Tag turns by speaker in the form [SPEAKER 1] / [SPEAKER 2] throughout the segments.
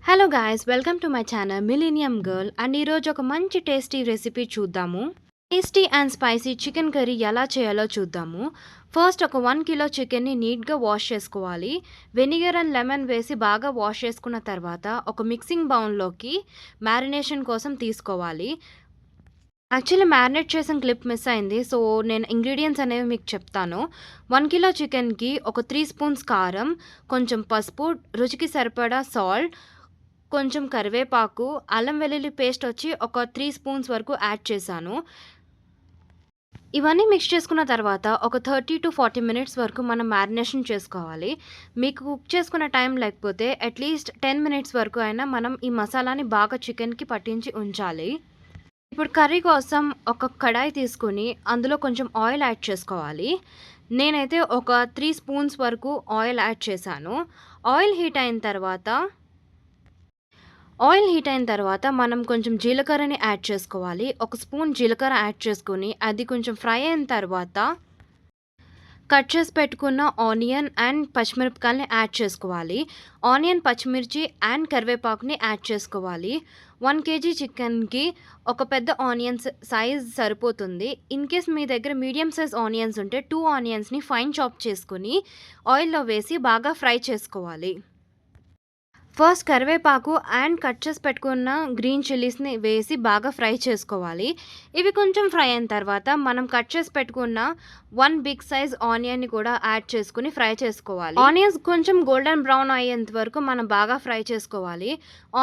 [SPEAKER 1] Hello guys, welcome to my channel millennium girl. And ఈరోజు ఒక మంచి టేస్టీ రెసిపీ చూద్దాము. Tasty and spicy chicken curry ఎలా చేయాలో చూద్దాము. ఫస్ట్ ఒక 1 కిలో చికెన్ని నీట్గా వాష్ చేసుకోవాలి. వెనిగర్ అండ్ లెమన్ వేసి బాగా వాష్ చేసుకున్న తర్వాత ఒక మిక్సింగ్ బౌల్లోకి మ్యారినేషన్ కోసం తీసుకోవాలి. యాక్చువల్లీ మ్యారినేట్ చేసిన క్లిప్ మిస్ అయింది. సో నేను ఇంగ్రీడియంట్స్ అనేవి మీకు చెప్తాను. 1 కిలో చికెన్కి ఒక 3 స్పూన్స్ కారం, కొంచెం పసుపు, రుచికి సరిపడా సాల్ట్, కొంచెం కరివేపాకు, అల్లం వెల్లుల్లి పేస్ట్ వచ్చి ఒక 3 స్పూన్స్ వరకు యాడ్ చేశాను. ఇవన్నీ మిక్స్ చేసుకున్న తర్వాత ఒక 30 to 40 మినిట్స్ వరకు మనం మ్యారినేషన్ చేసుకోవాలి. మీకు కుక్ చేసుకున్న టైం లేకపోతే అట్లీస్ట్ 10 మినిట్స్ వరకు అయినా మనం ఈ మసాలాని బాగా చికెన్కి పట్టించి ఉంచాలి. ఇప్పుడు కర్రీ కోసం ఒక కడాయి తీసుకొని అందులో కొంచెం ఆయిల్ యాడ్ చేసుకోవాలి. నేనైతే ఒక 3 స్పూన్స్ వరకు ఆయిల్ యాడ్ చేశాను. ఆయిల్ హీట్ అయిన తర్వాత మనం కొంచెం జీలకర్రని యాడ్ చేసుకోవాలి. ఒక స్పూన్ జీలకర్ర యాడ్ చేసుకొని అది కొంచెం ఫ్రై అయిన తర్వాత కట్ చేసి పెట్టుకున్న ఆనియన్ అండ్ పచ్చిమిరపకాయలని యాడ్ చేసుకోవాలి. ఆనియన్, పచ్చిమిర్చి అండ్ కరివేపాకుని యాడ్ చేసుకోవాలి. 1 kg చికెన్కి ఒక పెద్ద ఆనియన్స్ సైజ్ సరిపోతుంది. ఇన్ కేస్ మీ దగ్గర మీడియం సైజ్ ఆనియన్స్ ఉంటే 2 ఆనియన్స్ని ఫైన్ చాప్ చేసుకొని ఆయిల్లో వేసి బాగా ఫ్రై చేసుకోవాలి. ఫస్ట్ కరివేపాకు అండ్ కట్ చేసి పెట్టుకున్న గ్రీన్ చిల్లీస్ని వేసి బాగా ఫ్రై చేసుకోవాలి. ఇవి కొంచెం ఫ్రై అయిన తర్వాత మనం కట్ చేసి పెట్టుకున్న 1 బిగ్ సైజ్ ఆనియన్ని కూడా యాడ్ చేసుకుని ఫ్రై చేసుకోవాలి. ఆనియన్స్ కొంచెం గోల్డెన్ బ్రౌన్ అయ్యేంత వరకు మనం బాగా ఫ్రై చేసుకోవాలి.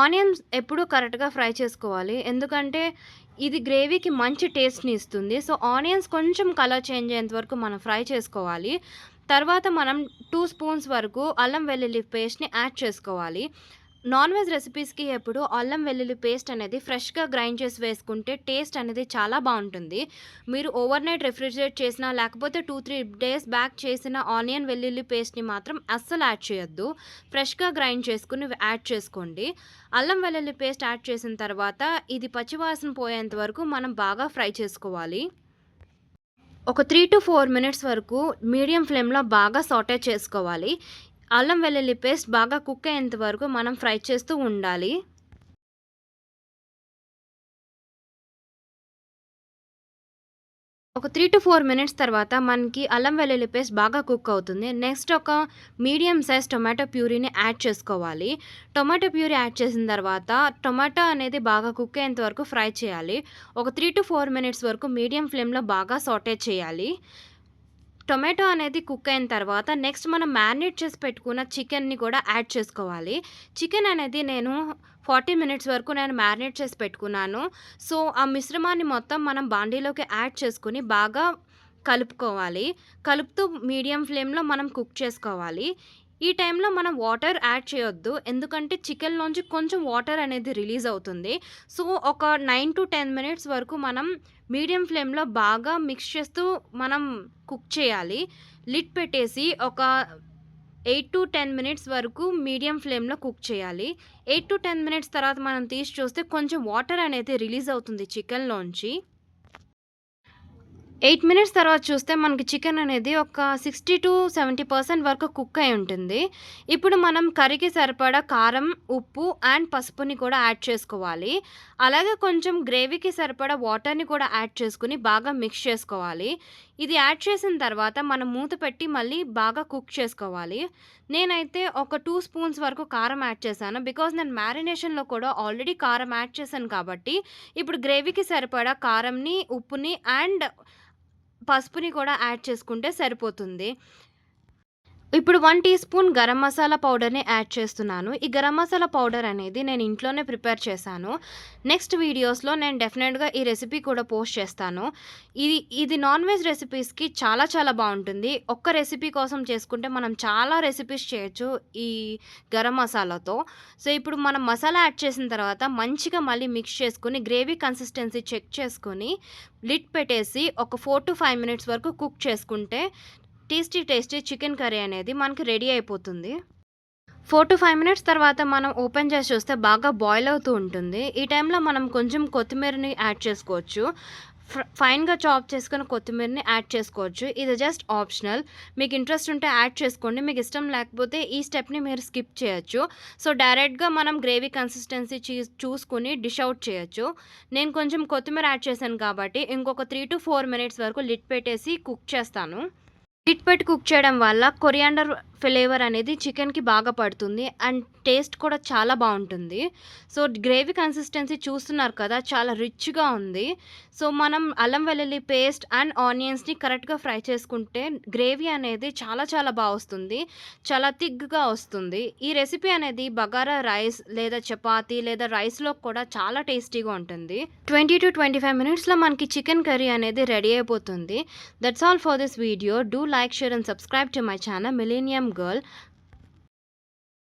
[SPEAKER 1] ఆనియన్స్ ఎప్పుడూ కరెక్ట్గా ఫ్రై చేసుకోవాలి, ఎందుకంటే ఇది గ్రేవీకి మంచి టేస్ట్ని ఇస్తుంది. సో ఆనియన్స్ కొంచెం కలర్ చేంజ్ అయ్యేంత వరకు మనం ఫ్రై చేసుకోవాలి. తర్వాత మనం 2 స్పూన్స్ వరకు అల్లం వెల్లుల్లి పేస్ట్ని యాడ్ చేసుకోవాలి. నాన్ వెజ్ రెసిపీస్కి ఎప్పుడు అల్లం వెల్లుల్లి పేస్ట్ అనేది ఫ్రెష్గా గ్రైండ్ చేసి వేసుకుంటే టేస్ట్ అనేది చాలా బాగుంటుంది. మీరు ఓవర్ నైట్ రెఫ్రిజిరేట్ చేసినా లేకపోతే 2-3 డేస్ బ్యాక్ చేసిన ఆనియన్ వెల్లుల్లి పేస్ట్ని మాత్రం అస్సలు యాడ్ చేయొద్దు. ఫ్రెష్గా గ్రైండ్ చేసుకుని యాడ్ చేసుకోండి. అల్లం వెల్లుల్లి పేస్ట్ యాడ్ చేసిన తర్వాత ఇది పచ్చివాసన పోయేంత వరకు మనం బాగా ఫ్రై చేసుకోవాలి. ఒక 3 to 4 మినిట్స్ వరకు మీడియం ఫ్లేమ్లో బాగా సాటే చేసుకోవాలి. అల్లం వెల్లుల్లి పేస్ట్ బాగా కుక్ అయ్యేంత వరకు మనం ఫ్రై చేస్తూ ఉండాలి. ఒక 3 to 4 మినిట్స్ తర్వాత మనకి అల్లం వెల్లుల్లి పేస్ట్ బాగా కుక్ అవుతుంది. నెక్స్ట్ ఒక మీడియం సైజ్ టొమాటో ప్యూరీని యాడ్ చేసుకోవాలి. టొమాటో ప్యూరీ యాడ్ చేసిన తర్వాత టొమాటో అనేది బాగా కుక్ అయ్యేంత వరకు ఫ్రై చేయాలి. ఒక 3 to 4 మినిట్స్ వరకు మీడియం ఫ్లేమ్లో బాగా సాటే చేయాలి. టొమాటో అనేది కుక్ అయిన తర్వాత నెక్స్ట్ మనం మ్యారినేట్ చేసి పెట్టుకున్న చికెన్ని కూడా యాడ్ చేసుకోవాలి. చికెన్ అనేది నేను 40 మినిట్స్ వరకు మ్యారినేట్ చేసి పెట్టుకున్నాను. సో ఆ మిశ్రమాన్ని మొత్తం మనం బాండీలోకి యాడ్ చేసుకుని బాగా కలుపుకోవాలి. కలుపుతూ మీడియం ఫ్లేమ్లో మనం కుక్ చేసుకోవాలి. ఈ టైంలో మనం వాటర్ యాడ్ చేయొద్దు, ఎందుకంటే చికెన్లోంచి కొంచెం వాటర్ అనేది రిలీజ్ అవుతుంది. సో ఒక 9 to 10 మినిట్స్ వరకు మనం మీడియం ఫ్లేమ్లో బాగా మిక్స్ చేస్తూ మనం కుక్ చేయాలి. లిడ్ పెట్టేసి ఒక 8 to 10 మినిట్స్ వరకు మీడియం ఫ్లేమ్లో కుక్ చేయాలి. 8 to 10 మినిట్స్ తర్వాత మనం తీసి చూస్తే కొంచెం వాటర్ అనేది రిలీజ్ అవుతుంది చికెన్లోంచి. 8 మినిట్స్ తర్వాత చూస్తే మనకి చికెన్ అనేది ఒక 60 to 70% వరకు కుక్ అయి ఉంటుంది. ఇప్పుడు మనం కర్రీకి సరిపడా కారం, ఉప్పు అండ్ పసుపుని కూడా యాడ్ చేసుకోవాలి. అలాగే కొంచెం గ్రేవీకి సరిపడా వాటర్ని కూడా యాడ్ చేసుకుని బాగా మిక్స్ చేసుకోవాలి. ఇది యాడ్ చేసిన తర్వాత మనం మూత పెట్టి మళ్ళీ బాగా కుక్ చేసుకోవాలి. నేనైతే ఒక 2 స్పూన్స్ వరకు కారం యాడ్ చేశాను. బికాజ్ నేను మ్యారినేషన్లో కూడా ఆల్రెడీ కారం యాడ్ చేశాను కాబట్టి ఇప్పుడు గ్రేవీకి సరిపడా కారంని, ఉప్పుని అండ్ పసుపుని కూడా యాడ్ చేసుకుంటే సరిపోతుంది. ఇప్పుడు 1 టీ స్పూన్ గరం మసాలా పౌడర్‌ని యాడ్ చేస్తున్నాను. ఈ గరం మసాలా పౌడర్ అనేది నేను ఇంట్లోనే ప్రిపేర్ చేశాను. నెక్స్ట్ వీడియోస్‌లో నేను డెఫినెట్‌గా ఈ రెసిపీ కూడా పోస్ట్ చేస్తాను. ఇది నాన్ వెజ్ రెసిపీస్‌కి చాలా చాలా బాగుంటుంది. ఒక్క రెసిపీ కోసం చేసుకుంటే మనం చాలా రెసిపీస్ చేయొచ్చు ఈ గరం మసాలాతో. సో ఇప్పుడు మనం మసాలా యాడ్ చేసిన తర్వాత మంచిగా మళ్ళీ మిక్స్ చేసుకొని గ్రేవీ కన్సిస్టెన్సీ చెక్ చేసుకొని లిడ్ పెట్టేసి ఒక 4 to 5 మినిట్స్ వరకు కుక్ చేసుకుంటే టేస్టీ చికెన్ కర్రీ అనేది మనకి రెడీ అయిపోతుంది. 4 to 5 మినిట్స్ తర్వాత మనం ఓపెన్ చేసి చూస్తే బాగా బాయిల్ అవుతూ ఉంటుంది. ఈ టైంలో మనం కొంచెం కొత్తిమీరని యాడ్ చేసుకోవచ్చు. ఫైన్‌గా చాప్ చేసుకున్న కొత్తిమీరని యాడ్ చేసుకోవచ్చు. ఇది జస్ట్ ఆప్షనల్. మీకు ఇంట్రెస్ట్ ఉంటే యాడ్ చేసుకోండి. మీకు ఇష్టం లేకపోతే ఈ స్టెప్‌ని మీరు స్కిప్ చేయొచ్చు. సో, డైరెక్ట్‌గా మనం గ్రేవీ కన్సిస్టెన్సీ చూసుకొని డిష్ ఔట్ చేయొచ్చు. నేను కొంచెం కొత్తిమీర యాడ్ చేశాను కాబట్టి ఇంకొక 3-4 మినిట్స్ వరకు లిడ్ పెట్టేసి కుక్ చేస్తాను. లిడ్ పెట్టి కుక్ చేయడం వల్ల కొరియాండర్ ఫ్లేవర్ అనేది చికెన్‌కి బాగా పడుతుంది. అండ్ టేస్ట్ కూడా చాలా బావుంటుంది. సో, గ్రేవీ కన్సిస్టెన్సీ చూస్తున్నారు కదా! చాలా రిచ్‌గా ఉంది. సో, మనం అల్లం వెల్లుల్లి పేస్ట్ అండ్ ఆనియన్స్‌ని కరెక్ట్‌గా ఫ్రై చేసుకుంటే గ్రేవీ అనేది చాలా చాలా బా వస్తుంది. చాలా థిక్‌గా వస్తుంది. ఈ రెసిపీ అనేది బగారా రైస్ లేదా చపాతీ లేదా రైస్‌లో కూడా చాలా టేస్టీగా ఉంటుంది. 20-25 మినిట్స్‌లో మనకి చికెన్ కర్రీ అనేది రెడీ అయిపోతుంది. That's all for this video. Do like, share and subscribe to my channel Millennium Girl.